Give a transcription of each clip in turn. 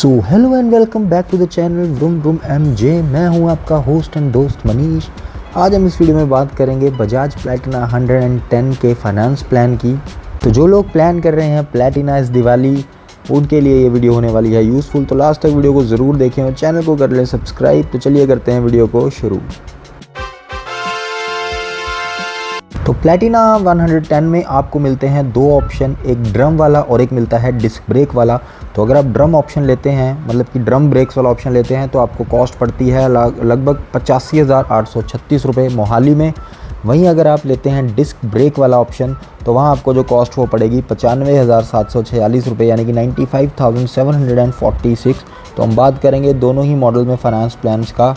So hello and welcome back to the channel vroom vroom MJ. मैं हूं आपका host and दोस्त मनीष। आज हम इस वीडियो में बात करेंगे बजाज प्लैटिना 110 के फाइनेंस प्लान की। तो जो लोग प्लान कर रहे हैं प्लैटिना इस दिवाली, उनके लिए ये वीडियो होने वाली है यूज़फुल। तो लास्ट तक वीडियो को ज़रूर देखें और चैनल को कर लें सब्सक्राइब। तो चलिए करते हैं वीडियो को शुरू। तो प्लैटिना 110 में आपको मिलते हैं दो ऑप्शन, एक ड्रम वाला और एक मिलता है डिस्क ब्रेक वाला। तो अगर आप ड्रम ऑप्शन लेते हैं, मतलब कि ड्रम ब्रेक्स वाला ऑप्शन लेते हैं, तो आपको कॉस्ट पड़ती है लगभग 85,836 रुपये मोहाली में। वहीं अगर आप लेते हैं डिस्क ब्रेक वाला ऑप्शन तो वहाँ आपको जो कॉस्ट वो पड़ेगी 95,746 रुपये, यानी कि 95,746। तो हम बात करेंगे दोनों ही मॉडल में फाइनेंस प्लान्स का।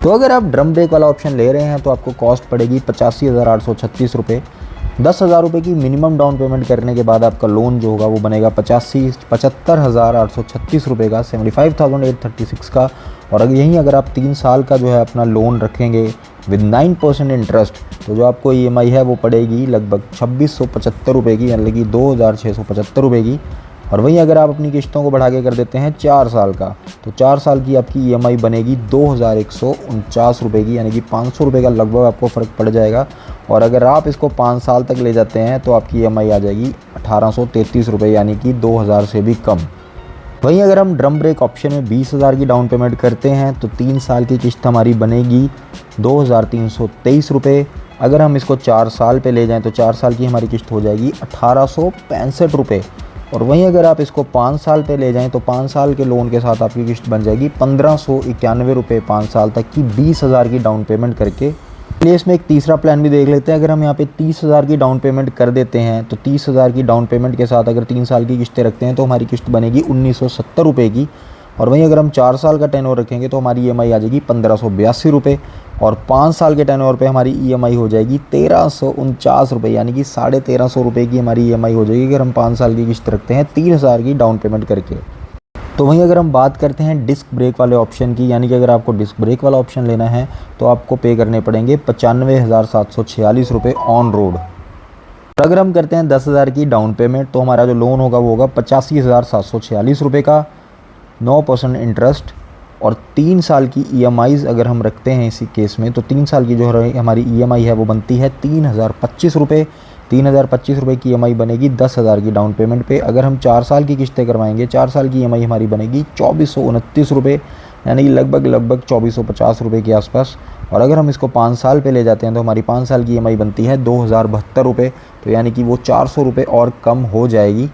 तो अगर आप ड्रम ब्रेक वाला ऑप्शन ले रहे हैं तो आपको कॉस्ट पड़ेगी 85,836 रुपये। 10,000 रुपये की मिनिमम डाउन पेमेंट करने के बाद आपका लोन जो होगा वो बनेगा 75,836 रुपये का, 75,836 का। और अगर आप 3 साल का जो है अपना लोन रखेंगे विद 9% इंटरेस्ट, तो जो आपको EMI है वो पड़ेगी लगभग 2,675 रुपये की, यानी कि 2,675 रुपये की। और वहीं अगर आप अपनी किस्तों को बढ़ा के कर देते हैं 4 साल का, तो 4 साल की आपकी EMI बनेगी 2,149 रुपये की, यानी कि 500 रुपये का लगभग आपको फ़र्क पड़ जाएगा। और अगर आप इसको 5 साल तक ले जाते हैं तो आपकी EMI आ जाएगी 1,833 रुपये, यानी कि 2,000 से भी कम। वहीं अगर हम ड्रम ब्रेक ऑप्शन में 20,000 की डाउन पेमेंट करते हैं तो 3 साल की किस्त हमारी बनेगी 2,323 रुपये। अगर हम इसको 4 साल पे ले जाएं तो 4 साल की हमारी किस्त हो जाएगी 1,865 रुपये। और वहीं अगर आप इसको 5 साल पे ले जाएं तो 5 साल के लोन के साथ आपकी किस्त बन जाएगी 1,591 रुपये 5 साल तक की, 20,000 की डाउन पेमेंट करके। चलिए इसमें एक तीसरा प्लान भी देख लेते हैं। अगर हम यहाँ पे 30,000 की डाउन पेमेंट कर देते हैं तो 30,000 की डाउन पेमेंट के साथ अगर 3 साल की किस्तें रखते हैं तो हमारी किस्त बनेगी 1,970 रुपये की। और वहीं अगर हम 4 साल का टेन्योर रखेंगे तो हमारी EMI आ जाएगी 1,582 रुपये। और 5 साल के टेन्योर पे हमारी EMI हो जाएगी 1,349 रुपये, यानी कि 1,350 रुपये की हमारी EMI हो जाएगी अगर हम 5 साल की किस्त रखते हैं 3,000 की डाउन पेमेंट करके। तो वहीं अगर हम बात करते हैं डिस्क ब्रेक वाले ऑप्शन की, यानी कि अगर आपको डिस्क ब्रेक वाला ऑप्शन लेना है तो आपको पे करने पड़ेंगे 95,746 रुपये ऑन रोड। और अगर हम करते हैं 10,000 की डाउन पेमेंट तो हमारा जो लोन होगा वो होगा 85,746 रुपये का, 9% इंटरेस्ट। और 3 साल की EMIs अगर हम रखते हैं इसी केस में तो 3 साल की जो हमारी EMI है वो बनती है 3,025 रुपये। 3,025 रुपये की EMI बनेगी 10,000 की डाउन पेमेंट पे। अगर हम 4 साल की किस्तें करवाएंगे, 4 साल की EMI हमारी बनेगी 2,429 रुपये, यानी कि लगभग 2,450 रुपये के आसपास। और अगर हम इसको 5 साल पे ले जाते हैं तो हमारी 5 साल की EMI बनती है 2,072 रुपये, तो यानी कि वो 400 रुपये और कम हो जाएगी।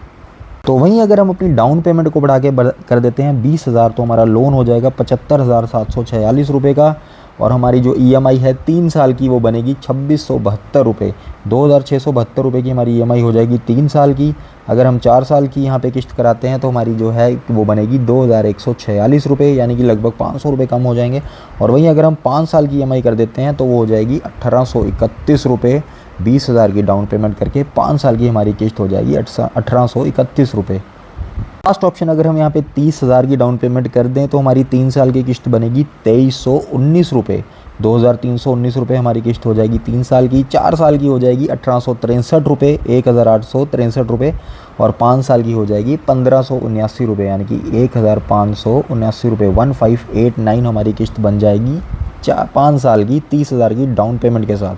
तो वहीं अगर हम अपनी डाउन पेमेंट को बढ़ा के कर देते हैं 20,000 तो हमारा लोन हो जाएगा 75,746 रुपये का। और हमारी जो EMI है 3 साल की वो बनेगी 2,672 रुपये, 2,672 रुपये की हमारी EMI हो जाएगी 3 साल की। अगर हम 4 साल की यहाँ पे किस्त कराते हैं तो हमारी जो है वो बनेगी 2,146 रुपये, यानी कि लगभग 500 रुपये कम हो जाएंगे। और वहीं अगर हम 5 साल की EMI कर देते हैं तो वो हो जाएगी 1,831 रुपये, 20,000 की डाउन पेमेंट करके 5 साल की हमारी किस्त हो जाएगी 1,831 रुपये। लास्ट ऑप्शन अगर हम यहाँ पे 30,000 की डाउन पेमेंट कर दें तो हमारी 3 साल की किस्त बनेगी 2,319 रुपये, 2,319 रुपये हमारी किस्त हो जाएगी 3 साल की। 4 साल की हो जाएगी 1,863 रुपये, 1,863 रुपये। और 5 साल की हो जाएगी 1,579 रुपये, यानी कि 1,579 रुपये, 1,589 हमारी किस्त बन जाएगी 5 साल की 30,000 की डाउन पेमेंट के साथ।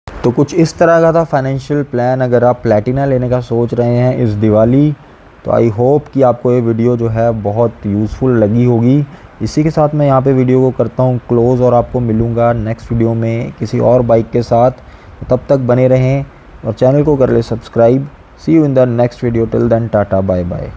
तो कुछ इस तरह का था फाइनेंशियल प्लान अगर आप प्लैटिना लेने का सोच रहे हैं इस दिवाली। तो आई होप कि आपको ये वीडियो जो है बहुत यूज़फुल लगी होगी। इसी के साथ मैं यहाँ पे वीडियो को करता हूँ क्लोज़ और आपको मिलूँगा नेक्स्ट वीडियो में किसी और बाइक के साथ। तब तक बने रहें और चैनल को कर ले subscribe. See you in the next video, till then tata bye bye.